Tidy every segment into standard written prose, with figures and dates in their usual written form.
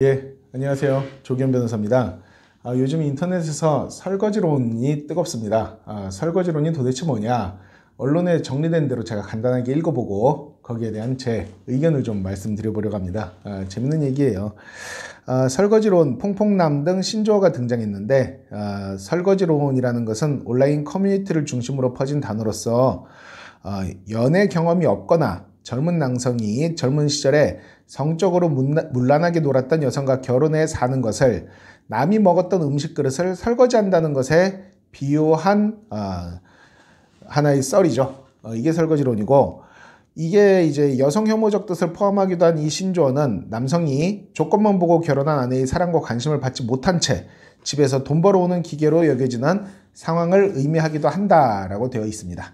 예, 안녕하세요. 조기현 변호사입니다. 요즘 인터넷에서 설거지론이 뜨겁습니다. 설거지론이 도대체 뭐냐? 언론에 정리된 대로 제가 간단하게 읽어보고 거기에 대한 제 의견을 좀 말씀드려보려고 합니다. 재밌는 얘기예요. 설거지론, 퐁퐁남 등 신조어가 등장했는데 설거지론이라는 것은 온라인 커뮤니티를 중심으로 퍼진 단어로서 연애 경험이 없거나 젊은 남성이 젊은 시절에 성적으로 문란하게 놀았던 여성과 결혼해 사는 것을 남이 먹었던 음식 그릇을 설거지한다는 것에 비유한 하나의 썰이죠. 이게 설거지론이고, 이게 이제 여성 혐오적 뜻을 포함하기도 한 이 신조어는 남성이 조건만 보고 결혼한 아내의 사랑과 관심을 받지 못한 채 집에서 돈 벌어오는 기계로 여겨지는 상황을 의미하기도 한다라고 되어 있습니다.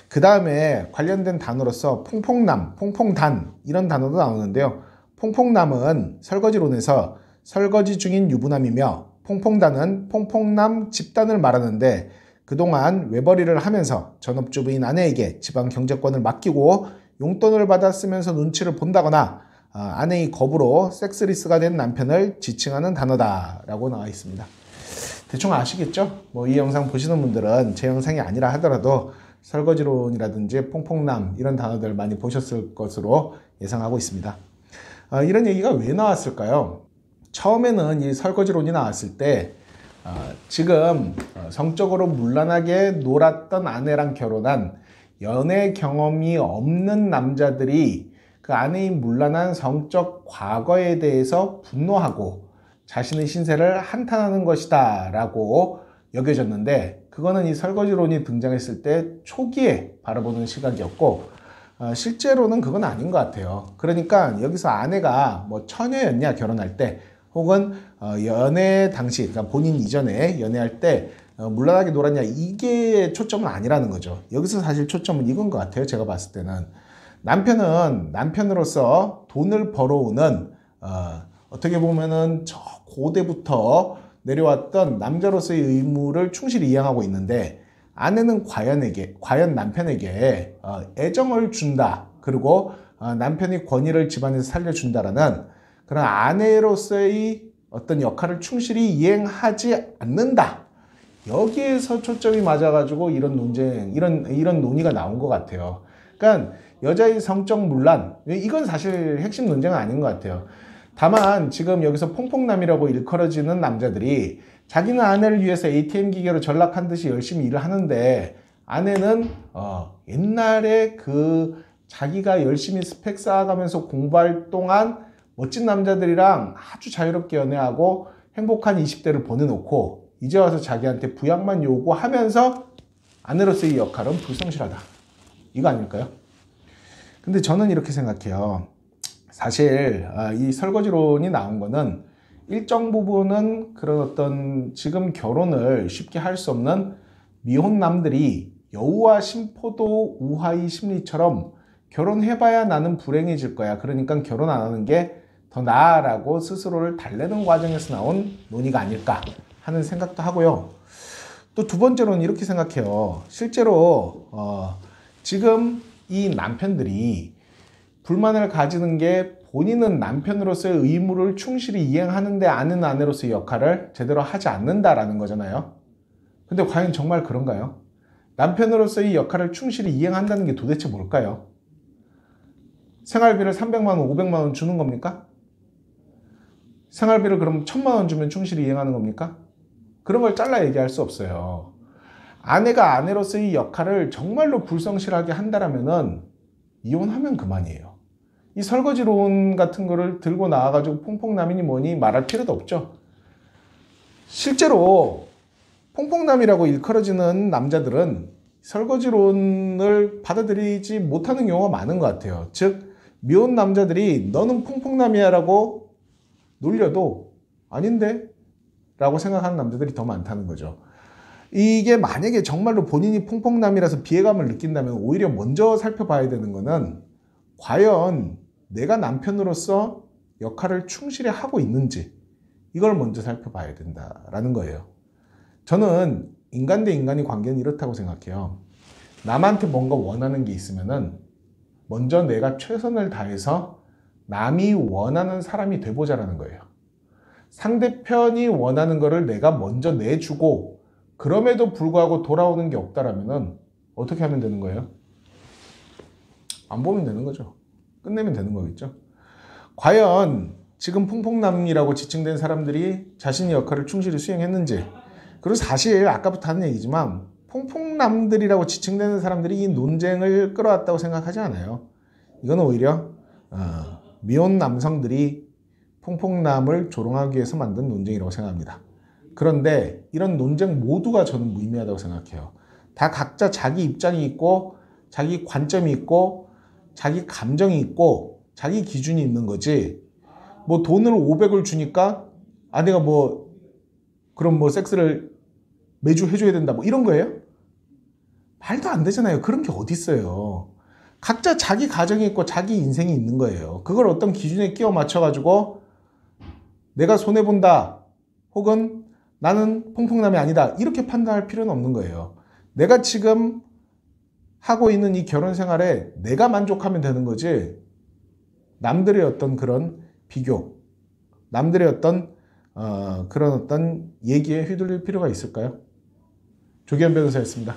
그 다음에 관련된 단어로서 퐁퐁남, 퐁퐁단 이런 단어도 나오는데요. 퐁퐁남은 설거지론에서 설거지 중인 유부남이며 퐁퐁단은 퐁퐁남 집단을 말하는데 그동안 외벌이를 하면서 전업주부인 아내에게 집안 경제권을 맡기고 용돈을 받아 쓰면서 눈치를 본다거나 아내의 거부로 섹스리스가 된 남편을 지칭하는 단어다라고 나와 있습니다. 대충 아시겠죠? 이 영상 보시는 분들은 제 영상이 아니라 하더라도 설거지론이라든지 퐁퐁남 이런 단어들 많이 보셨을 것으로 예상하고 있습니다. 이런 얘기가 왜 나왔을까요? 처음에는 이 설거지론이 나왔을 때 지금 성적으로 문란하게 놀았던 아내랑 결혼한 연애 경험이 없는 남자들이 그 아내의 문란한 성적 과거에 대해서 분노하고 자신의 신세를 한탄하는 것이다 라고 여겨졌는데, 그거는 이 설거지론이 등장했을 때 초기에 바라보는 시각이었고 실제로는 그건 아닌 것 같아요. 그러니까 여기서 아내가 처녀였냐 결혼할 때, 혹은 연애 당시, 그러니까 본인 이전에 연애할 때 문란하게 놀았냐, 이게 초점은 아니라는 거죠. 여기서 사실 초점은 이건 것 같아요. 제가 봤을 때는 남편은 남편으로서 돈을 벌어오는 어떻게 보면은 저 고대부터 내려왔던 남자로서의 의무를 충실히 이행하고 있는데, 아내는 과연 남편에게 애정을 준다, 그리고 남편이 권위를 집안에서 살려준다라는 그런 아내로서의 어떤 역할을 충실히 이행하지 않는다, 여기에서 초점이 맞아가지고 이런 논쟁, 이런 논의가 나온 것 같아요. 그러니까 여자의 성적 문란, 이건 사실 핵심 논쟁은 아닌 것 같아요. 다만 지금 여기서 퐁퐁남이라고 일컬어지는 남자들이 자기는 아내를 위해서 ATM 기계로 전락한 듯이 열심히 일을 하는데, 아내는 옛날에 그 자기가 열심히 스펙 쌓아가면서 공부할 동안 멋진 남자들이랑 아주 자유롭게 연애하고 행복한 20대를 보내놓고 이제 와서 자기한테 부양만 요구하면서 아내로서의 역할은 불성실하다, 이거 아닐까요? 근데 저는 이렇게 생각해요. 사실 이 설거지론이 나온 거는 일정 부분은 그런 어떤 지금 결혼을 쉽게 할 수 없는 미혼남들이 여우와 심포도 우화의 심리처럼 결혼해봐야 나는 불행해질 거야, 그러니까 결혼 안 하는 게 더 나아라고 스스로를 달래는 과정에서 나온 논의가 아닐까 하는 생각도 하고요. 또 두 번째로는 이렇게 생각해요. 실제로 지금 이 남편들이 불만을 가지는 게 본인은 남편으로서의 의무를 충실히 이행하는데 아내는 아내로서의 역할을 제대로 하지 않는다라는 거잖아요. 근데 과연 정말 그런가요? 남편으로서의 역할을 충실히 이행한다는 게 도대체 뭘까요? 생활비를 300만 원, 500만 원 주는 겁니까? 생활비를 그럼 1000만 원 주면 충실히 이행하는 겁니까? 그런 걸 잘라 얘기할 수 없어요. 아내가 아내로서의 역할을 정말로 불성실하게 한다라면은 이혼하면 그만이에요. 이 설거지론 같은 거를 들고 나와가지고 퐁퐁남이니 뭐니 말할 필요도 없죠. 실제로 퐁퐁남이라고 일컬어지는 남자들은 설거지론을 받아들이지 못하는 경우가 많은 것 같아요. 즉, 미혼 남자들이 너는 퐁퐁남이야 라고 놀려도 아닌데? 라고 생각하는 남자들이 더 많다는 거죠. 이게 만약에 정말로 본인이 퐁퐁남이라서 비애감을 느낀다면 오히려 먼저 살펴봐야 되는 거는 과연 내가 남편으로서 역할을 충실히 하고 있는지, 이걸 먼저 살펴봐야 된다라는 거예요. 저는 인간 대 인간의 관계는 이렇다고 생각해요. 남한테 뭔가 원하는 게 있으면은 먼저 내가 최선을 다해서 남이 원하는 사람이 돼보자라는 거예요. 상대편이 원하는 거를 내가 먼저 내주고 그럼에도 불구하고 돌아오는 게 없다라면은 어떻게 하면 되는 거예요? 안 보면 되는 거죠. 끝내면 되는 거겠죠. 과연 지금 퐁퐁남이라고 지칭된 사람들이 자신의 역할을 충실히 수행했는지, 그리고 사실 아까부터 하는 얘기지만 퐁퐁남들이라고 지칭되는 사람들이 이 논쟁을 끌어왔다고 생각하지 않아요. 이건 오히려 미혼 남성들이 퐁퐁남을 조롱하기 위해서 만든 논쟁이라고 생각합니다. 그런데 이런 논쟁 모두가 저는 무의미하다고 생각해요. 다 각자 자기 입장이 있고 자기 관점이 있고 자기 감정이 있고 자기 기준이 있는 거지. 뭐 돈을 500을 주니까 아내가 뭐 그럼 뭐 섹스를 매주 해줘야 된다 뭐 이런 거예요? 말도 안 되잖아요. 그런 게 어디 있어요. 각자 자기 가정이 있고 자기 인생이 있는 거예요. 그걸 어떤 기준에 끼워 맞춰가지고 내가 손해본다 혹은 나는 퐁퐁남이 아니다 이렇게 판단할 필요는 없는 거예요. 내가 지금 하고 있는 이 결혼 생활에 내가 만족하면 되는 거지 남들의 어떤 그런 비교, 남들의 어떤 그런 어떤 얘기에 휘둘릴 필요가 있을까요? 조기현 변호사였습니다.